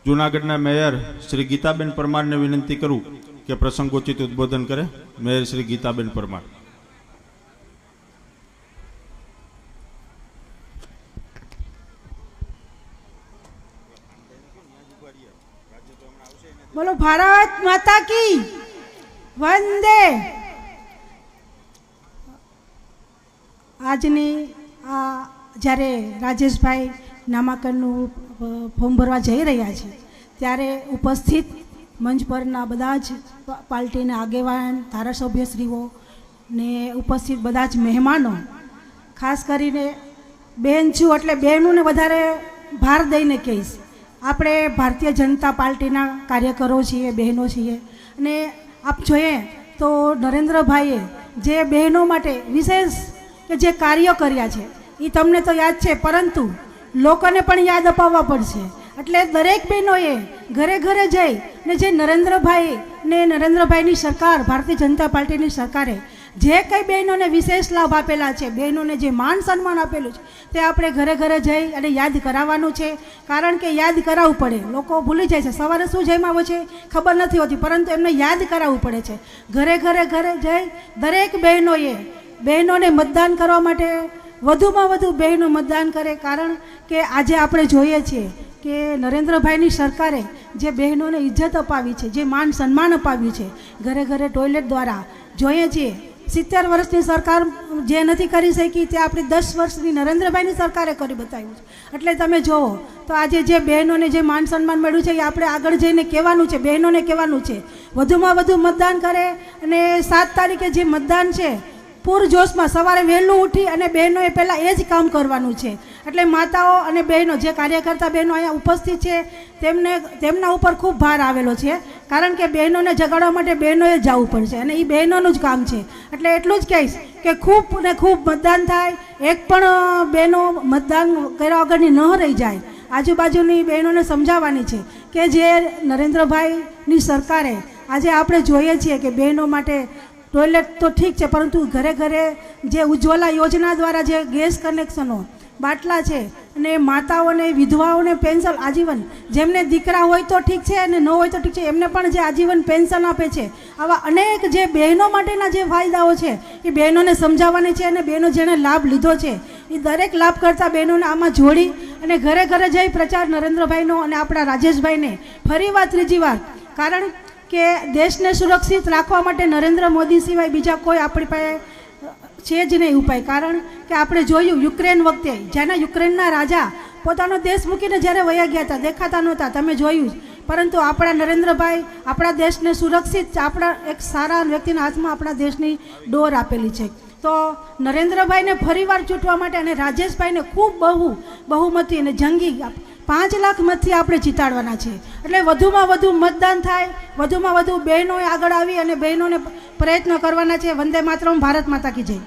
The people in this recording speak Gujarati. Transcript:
જૂનાગઢના મેયર શ્રી ગીતાબેન પરમારને વિનંતી કરું કે પ્રસંગોચિત ઉદ્બોધન કરે। મેયર શ્રી ગીતાબેન પરમાર। बोलो भारत माता की वंदे। આજની આ જ્યારે રાજેશભાઈ નામાંકનનું ફોર્મ ભરવા જઈ રહ્યા છે ત્યારે ઉપસ્થિત મંચ પરના બધા જ પાર્ટીના આગેવાન ધારાસભ્યશ્રીઓ ને ઉપસ્થિત બધા જ મહેમાનો, ખાસ કરીને બહેન છું એટલે બહેનોને વધારે ભાર દઈને કહીશ, આપણે ભારતીય જનતા પાર્ટીના કાર્યકરો છીએ, બહેનો છીએ। અને આપ જોઈએ તો નરેન્દ્રભાઈએ જે બહેનો માટે વિશેષ કે જે કાર્યો કર્યા છે એ તમને તો યાદ છે, પરંતુ લોકોને પણ યાદ અપાવવા પડશે। એટલે દરેક બહેનોએ ઘરે ઘરે જઈ ને જે નરેન્દ્રભાઈ ને નરેન્દ્રભાઈની સરકાર, ભારતીય જનતા પાર્ટીની સરકારે જે કંઈ બહેનોને વિશેષ લાભ આપેલા છે, બહેનોને જે માન સન્માન આપેલું છે, તે આપણે ઘરે ઘરે જઈ અને યાદ કરાવવાનું છે। કારણ કે યાદ કરાવવું પડે, લોકો ભૂલી જાય છે, સવારે શું જમાવો છે ખબર નથી હોતી, પરંતુ એમને યાદ કરાવવું પડે છે। ઘરે ઘરે જઈ દરેક બહેનોને મતદાન કરવા માટે વધુમાં વધુ બહેનો મતદાન કરે। કારણ કે આજે આપણે જોઈએ છીએ કે નરેન્દ્રભાઈની સરકારે જે બહેનોને ઇજ્જત અપાવી છે, જે માન સન્માન અપાવ્યું છે, ઘરે ઘરે ટોયલેટ દ્વારા જોઈએ છીએ। 70 વર્ષની સરકાર જે નથી કરી શકી તે આપણી 10 વર્ષની નરેન્દ્રભાઈની સરકારે કરી બતાવ્યું છે। એટલે તમે જુઓ તો આજે જે બહેનોને જે માન સન્માન મળ્યું છે એ આપણે આગળ જઈને કહેવાનું છે, બહેનોને કહેવાનું છે વધુમાં વધુ મતદાન કરે। અને 7 તારીખે જે મતદાન છે પૂરજોશમાં સવારે વહેલું ઉઠી અને બહેનોએ પહેલાં એ જ કામ કરવાનું છે। એટલે માતાઓ અને બહેનો, જે કાર્યકર્તા બહેનો અહીંયા ઉપસ્થિત છે, તેમના ઉપર ખૂબ ભાર આવેલો છે। કારણ કે બહેનોને જગાડવા માટે બહેનોએ જ જવું પડશે અને એ બહેનોનું જ કામ છે। એટલે એટલું જ કહીશ કે ખૂબ ને ખૂબ મતદાન થાય, એક પણ બહેનો મતદાન કર્યા વગરની ન રહી જાય। આજુબાજુની બહેનોને સમજાવવાની છે કે જે નરેન્દ્રભાઈની સરકારે આજે આપણે જોઈએ છીએ કે બહેનો માટે ટોયલેટ તો ઠીક છે, પરંતુ ઘરે ઘરે જે ઉજ્જવલા યોજના દ્વારા જે ગેસ કનેક્શનો, બાટલા છે, અને માતાઓને, વિધવાઓને પેન્શન આજીવન, જેમને દીકરા હોય તો ઠીક છે અને ન હોય તો ઠીક છે, એમને પણ જે આજીવન પેન્શન આપે છે, આવા અનેક જે બહેનો માટેના જે ફાયદાઓ છે એ બહેનોને સમજાવવાની છે। અને બહેનો જેણે લાભ લીધો છે એ દરેક લાભ કરતા બહેનોને આમાં જોડી અને ઘરે ઘરે જઈ પ્રચાર નરેન્દ્રભાઈનો અને આપણા રાજેશભાઈને ફરીવાર, ત્રીજી વાર, કારણ કે દેશને સુરક્ષિત રાખવા માટે નરેન્દ્ર મોદી સિવાય બીજા કોઈ આપણી પાસે છે જ નહીં ઉપાય। કારણ કે આપણે જોયું યુક્રેન વખતે, જેના યુક્રેનના રાજા પોતાનો દેશ મૂકીને જ્યારે વયા ગયા હતા, દેખાતા નહોતા, તમે જોયું, પરંતુ આપણા નરેન્દ્રભાઈ આપણા દેશને સુરક્ષિત, આપણા એક સારા વ્યક્તિના હાથમાં આપણા દેશની ડોર આપેલી છે। તો નરેન્દ્રભાઈને ફરીવાર ચૂંટવા માટે અને રાજેશભાઈને ખૂબ બહુમતી અને જંગી 5 લાખ મતથી આપણે જીતાડવાના છે। એટલે વધુમાં વધુ મતદાન થાય, વધુમાં વધુ બહેનોએ આગળ આવી અને બહેનોને પ્રયત્ન કરવાના છે। વંદે માતરમ, ભારત માતા કી જય।